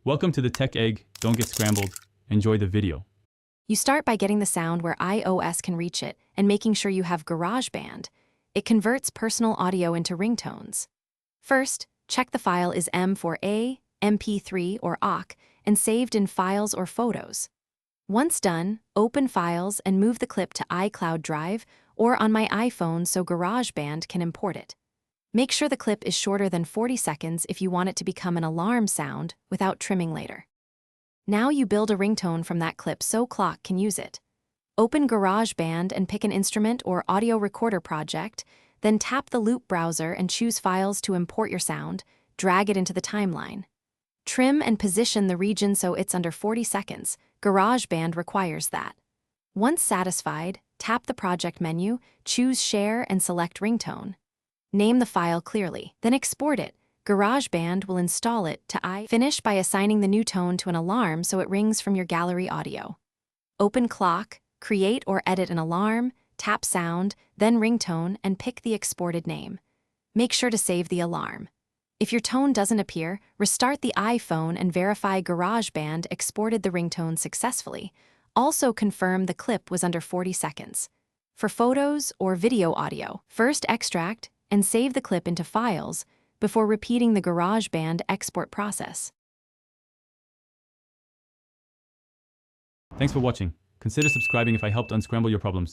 Welcome to the Tech Egg. Don't get scrambled. Enjoy the video. You start by getting the sound where iOS can reach it and making sure you have GarageBand. It converts personal audio into ringtones. First, check the file is M4A, MP3, or OCC and saved in Files or Photos. Once done, open Files and move the clip to iCloud Drive or on my iPhone so GarageBand can import it. Make sure the clip is shorter than 40 seconds if you want it to become an alarm sound without trimming later. Now you build a ringtone from that clip so Clock can use it. Open GarageBand and pick an instrument or audio recorder project, then tap the Loop browser and choose Files to import your sound, drag it into the timeline. Trim and position the region so it's under 40 seconds. GarageBand requires that. Once satisfied, tap the project menu, choose Share and select Ringtone. Name the file clearly, then export it. GarageBand will install it to Finish by assigning the new tone to an alarm so it rings from your gallery audio. Open Clock, create or edit an alarm, tap Sound, then Ringtone, and pick the exported name. Make sure to save the alarm. If your tone doesn't appear, restart the iPhone and verify GarageBand exported the ringtone successfully. Also confirm the clip was under 40 seconds. For photos or video audio, first extract and save the clip into Files before repeating the GarageBand export process. Thanks for watching. Consider subscribing if I helped unscramble your problems.